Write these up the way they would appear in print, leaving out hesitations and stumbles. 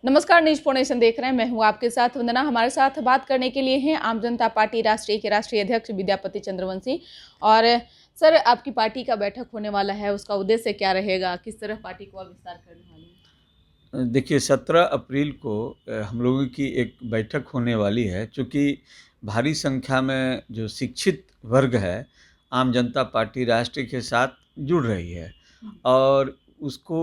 नमस्कार, news phonation देख रहे हैं। मैं हूं आपके साथ वंदना। हमारे साथ बात करने के लिए हैं आम जनता पार्टी राष्ट्रीय के राष्ट्रीय अध्यक्ष विद्यापति चंद्रवंशी। और सर, आपकी पार्टी का बैठक होने वाला है, उसका उद्देश्य क्या रहेगा, किस तरह पार्टी को और विस्तार करने वाली है? देखिए 17 अप्रैल को हम लोगों की एक बैठक होने वाली है। चूँकि भारी संख्या में जो शिक्षित वर्ग है आम जनता पार्टी राष्ट्र के साथ जुड़ रही है और उसको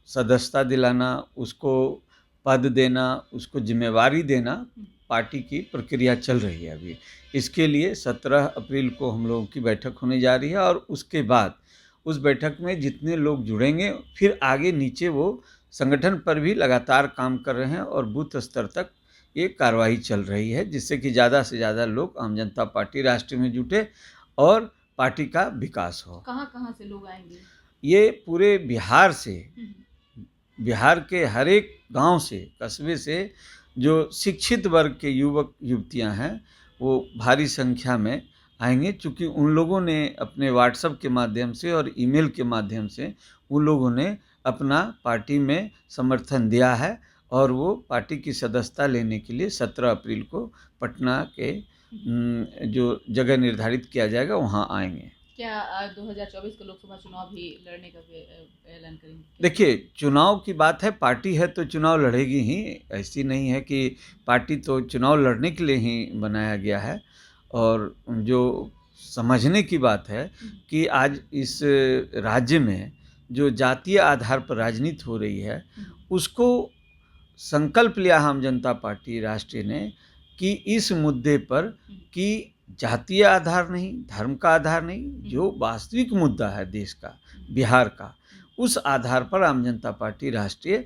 सदस्यता दिलाना, उसको पद देना, उसको जिम्मेवारी देना पार्टी की प्रक्रिया चल रही है अभी। इसके लिए 17 अप्रैल को हम लोगों की बैठक होने जा रही है और उसके बाद उस बैठक में जितने लोग जुड़ेंगे फिर आगे नीचे वो संगठन पर भी लगातार काम कर रहे हैं और बूथ स्तर तक ये कार्रवाई चल रही है, जिससे कि ज़्यादा से ज़्यादा लोग आम जनता पार्टी राष्ट्र में जुटे और पार्टी का विकास हो। कहाँ से लोग आएंगे? ये पूरे बिहार से, बिहार के हर एक गांव से, कस्बे से जो शिक्षित वर्ग के युवक युवतियां हैं वो भारी संख्या में आएंगे। चूँकि उन लोगों ने अपने व्हाट्सएप के माध्यम से और ईमेल के माध्यम से उन लोगों ने अपना पार्टी में समर्थन दिया है और वो पार्टी की सदस्यता लेने के लिए 17 अप्रैल को पटना के जो जगह निर्धारित किया जाएगा वहाँ आएंगे। क्या 2024 के लोकसभा चुनाव भी लड़ने का ऐलान करेंगे? देखिए, चुनाव की बात है, पार्टी है तो चुनाव लड़ेगी ही। ऐसी नहीं है कि पार्टी तो चुनाव लड़ने के लिए ही बनाया गया है। और जो समझने की बात है कि आज इस राज्य में जो जातीय आधार पर राजनीति हो रही है उसको संकल्प लिया आम जनता पार्टी राष्ट्रीय ने कि इस मुद्दे पर कि जातीय आधार नहीं, धर्म का आधार नहीं, जो वास्तविक मुद्दा है देश का, बिहार का, उस आधार पर आम जनता पार्टी राष्ट्रीय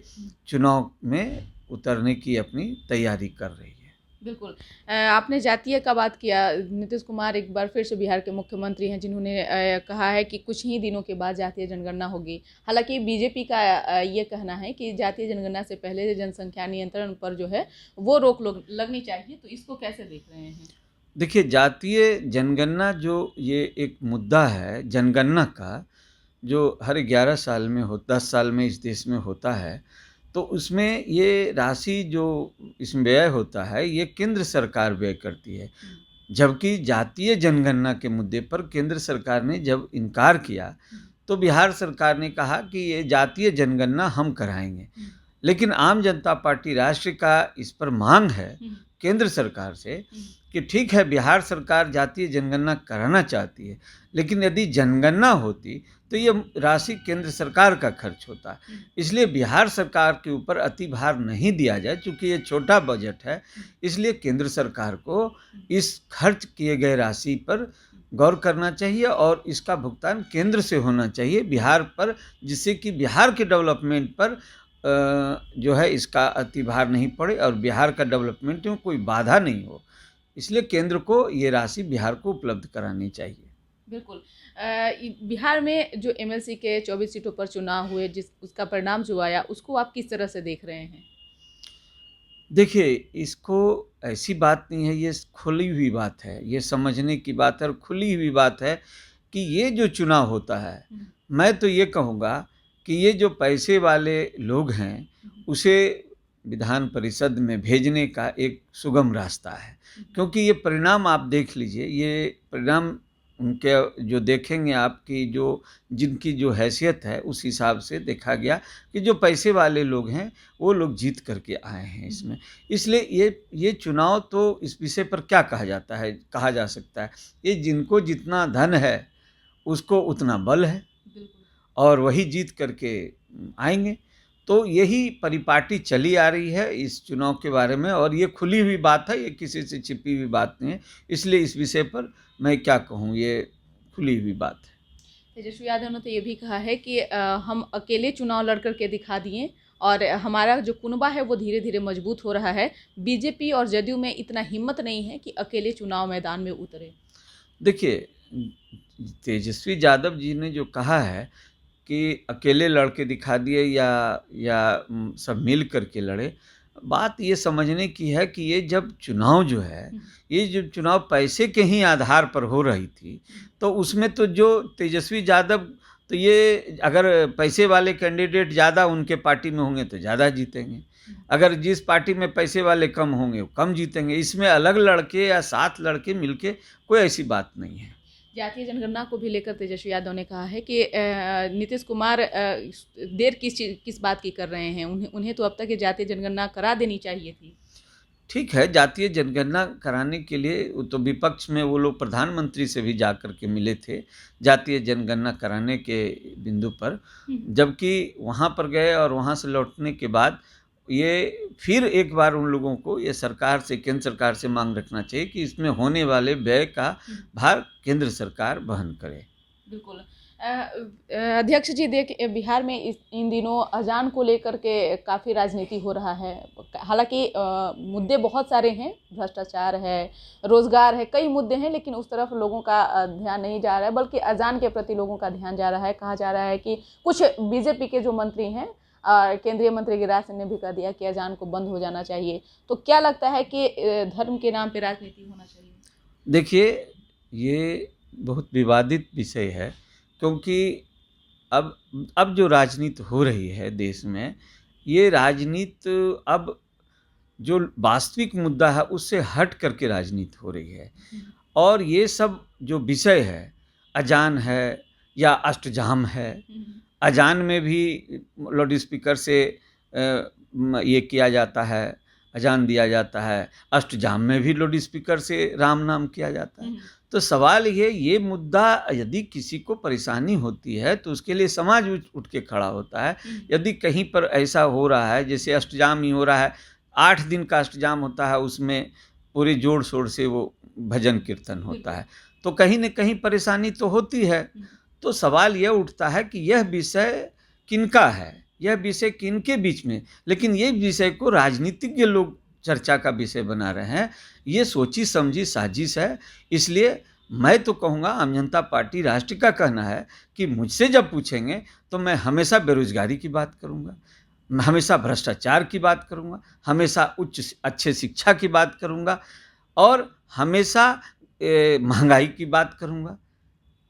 चुनाव में उतरने की अपनी तैयारी कर रही है। बिल्कुल। आपने जातीय का बात किया। नीतीश कुमार एक बार फिर से बिहार के मुख्यमंत्री हैं, जिन्होंने कहा है कि कुछ ही दिनों के बाद जातीय जनगणना होगी। हालांकि बीजेपी का ये कहना है कि जातीय जनगणना से पहले जनसंख्या नियंत्रण पर जो है वो रोक लगनी चाहिए। तो इसको कैसे देख रहे हैं? देखिए, जातीय जनगणना जो ये एक मुद्दा है जनगणना का, जो हर 11 साल में 10 साल में इस देश में होता है, तो उसमें ये राशि जो इसमें व्यय होता है ये केंद्र सरकार व्यय करती है। जबकि जातीय जनगणना के मुद्दे पर केंद्र सरकार ने जब इनकार किया तो बिहार सरकार ने कहा कि ये जातीय जनगणना हम कराएंगे। लेकिन आम जनता पार्टी राष्ट्र का इस पर मांग है केंद्र सरकार से कि ठीक है, बिहार सरकार जातीय जनगणना कराना चाहती है, लेकिन यदि जनगणना होती तो ये राशि केंद्र सरकार का खर्च होता। इसलिए बिहार सरकार के ऊपर अति भार नहीं दिया जाए। चूँकि ये छोटा बजट है, इसलिए केंद्र सरकार को इस खर्च किए गए राशि पर गौर करना चाहिए और इसका भुगतान केंद्र से होना चाहिए बिहार पर, जिससे कि बिहार के डेवलपमेंट पर जो है इसका अति भार नहीं पड़े और बिहार का डेवलपमेंट में कोई बाधा नहीं हो। इसलिए केंद्र को ये राशि बिहार को उपलब्ध करानी चाहिए। बिल्कुल। बिहार में जो एमएलसी के 24 सीटों पर चुनाव हुए, उसका परिणाम जो आया, उसको आप किस तरह से देख रहे हैं? देखिए, इसको ऐसी बात नहीं है, ये खुली हुई बात है, ये समझने की बात है और खुली हुई बात है कि ये जो चुनाव होता है, मैं तो ये कहूँगा कि ये जो पैसे वाले लोग हैं उसे विधान परिषद में भेजने का एक सुगम रास्ता है। क्योंकि ये परिणाम आप देख लीजिए, ये परिणाम उनके जो देखेंगे आपकी जो जिनकी जो हैसियत है उस हिसाब से देखा गया कि जो पैसे वाले लोग हैं वो लोग जीत करके आए हैं इसमें। इसलिए ये चुनाव तो इस विषय पर क्या कहा जाता है, कहा जा सकता है, ये जिनको जितना धन है उसको उतना बल है और वही जीत करके आएंगे। तो यही परिपाटी चली आ रही है इस चुनाव के बारे में और ये खुली हुई बात है, ये किसी से छिपी हुई बात नहीं है। इसलिए इस विषय पर मैं क्या कहूँ, ये खुली हुई बात है। तेजस्वी यादव ने तो ये भी कहा है कि हम अकेले चुनाव लड़ करके दिखा दिए और हमारा जो कुनबा है वो धीरे धीरे मजबूत हो रहा है। बीजेपी और जदयू में इतना हिम्मत नहीं है कि अकेले चुनाव मैदान में उतरे। देखिए, तेजस्वी यादव जी ने जो कहा है कि अकेले लड़के दिखा दिए या सब मिल करके लड़े, बात ये समझने की है कि ये जब चुनाव जो है, ये जो चुनाव पैसे के ही आधार पर हो रही थी, तो उसमें तो जो तेजस्वी यादव तो ये अगर पैसे वाले कैंडिडेट ज़्यादा उनके पार्टी में होंगे तो ज़्यादा जीतेंगे, अगर जिस पार्टी में पैसे वाले कम होंगे वो कम जीतेंगे। इसमें अलग लड़के या 7 लड़के मिलके कोई ऐसी बात नहीं है। जातीय जनगणना को भी लेकर तेजस्वी यादव ने कहा है कि नीतीश कुमार देर किस बात की कर रहे हैं, उन्हें तो अब तक ये जातीय जनगणना करा देनी चाहिए थी। ठीक है, जातीय जनगणना कराने के लिए तो विपक्ष में वो लोग प्रधानमंत्री से भी जा कर के मिले थे जातीय जनगणना कराने के बिंदु पर, जबकि वहाँ पर गए और वहाँ से लौटने के बाद ये फिर एक बार उन लोगों को ये सरकार से, केंद्र सरकार से मांग रखना चाहिए कि इसमें होने वाले व्यय का भार केंद्र सरकार वहन करे। बिल्कुल। अध्यक्ष जी, बिहार में इन दिनों अजान को लेकर के काफ़ी राजनीति हो रहा है। हालांकि मुद्दे बहुत सारे हैं, भ्रष्टाचार है, रोजगार है, कई मुद्दे हैं, लेकिन उस तरफ लोगों का ध्यान नहीं जा रहा है, बल्कि अजान के प्रति लोगों का ध्यान जा रहा है। कहा जा रहा है कि कुछ बीजेपी के जो मंत्री हैं, केंद्रीय मंत्री गिरिराज सिंह ने भी कह दिया कि अजान को बंद हो जाना चाहिए। तो क्या लगता है कि धर्म के नाम पे राजनीति होना चाहिए? देखिए, ये बहुत विवादित विषय है, क्योंकि अब जो राजनीति हो रही है देश में, ये राजनीति अब जो वास्तविक मुद्दा है उससे हट करके राजनीति हो रही है। और ये सब जो विषय है, अजान है या अष्टजाम है, अजान में भी लाउड स्पीकर से ये किया जाता है, अजान दिया जाता है, अष्टजाम में भी लाउड स्पीकर से राम नाम किया जाता है। तो सवाल ये मुद्दा, यदि किसी को परेशानी होती है तो उसके लिए समाज उठ के खड़ा होता है। यदि कहीं पर ऐसा हो रहा है, जैसे अष्टजाम ही हो रहा है, 8 दिन का अष्टजाम होता है, उसमें पूरे जोड़ शोर से वो भजन कीर्तन होता है, तो कहीं न कहीं परेशानी तो होती है। तो सवाल यह उठता है कि यह विषय किनका है, यह विषय किनके बीच में, लेकिन ये विषय को राजनीतिज्ञ लोग चर्चा का विषय बना रहे हैं। ये सोची समझी साजिश है। इसलिए मैं तो कहूँगा, आम जनता पार्टी राष्ट्र का कहना है कि मुझसे जब पूछेंगे तो मैं हमेशा बेरोजगारी की बात करूँगा, मैं हमेशा भ्रष्टाचार की बात करूँगा, हमेशा अच्छे शिक्षा की बात करूँगा, और हमेशा महंगाई की बात करूँगा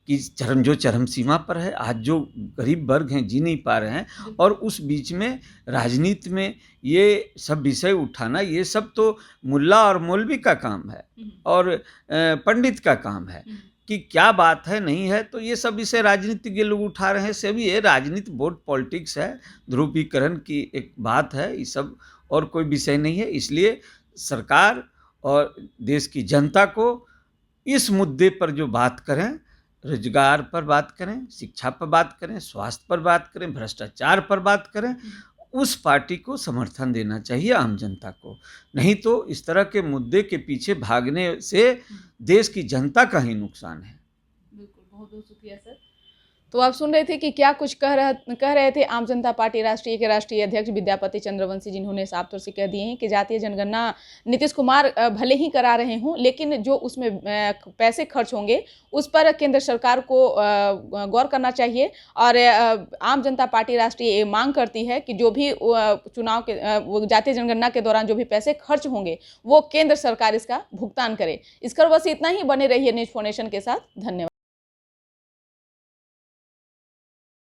कि जो चरम सीमा पर है। आज जो गरीब वर्ग हैं जी नहीं पा रहे हैं, और उस बीच में राजनीति में ये सब विषय उठाना, ये सब तो मुल्ला और मौलवी का काम है और पंडित का काम है कि क्या बात है नहीं है। तो ये सब विषय राजनीतिज्ञ लोग उठा रहे हैं, सभी ये राजनीति वोट पॉलिटिक्स है, ध्रुवीकरण की एक बात है, ये सब और कोई विषय नहीं है। इसलिए सरकार और देश की जनता को इस मुद्दे पर जो बात करें, रोजगार पर बात करें, शिक्षा पर बात करें, स्वास्थ्य पर बात करें, भ्रष्टाचार पर बात करें, उस पार्टी को समर्थन देना चाहिए आम जनता को। नहीं तो इस तरह के मुद्दे के पीछे भागने से देश की जनता का ही नुकसान है। बिल्कुल, बहुत बहुत शुक्रिया सर। तो आप सुन रहे थे कि क्या कुछ कह रहे थे आम जनता पार्टी राष्ट्रीय के राष्ट्रीय अध्यक्ष विद्यापति चंद्रवंशी, जिन्होंने साफ तौर से कह दिए हैं कि जातीय जनगणना नीतीश कुमार भले ही करा रहे हों, लेकिन जो उसमें पैसे खर्च होंगे उस पर केंद्र सरकार को गौर करना चाहिए। और आम जनता पार्टी राष्ट्रीय मांग करती है कि जो भी चुनाव के जातीय जनगणना के दौरान जो भी पैसे खर्च होंगे वो केंद्र सरकार इसका भुगतान करे। इस पर बस इतना ही। बने रहिए न्यूज़ 4 नेशन के साथ। धन्यवाद।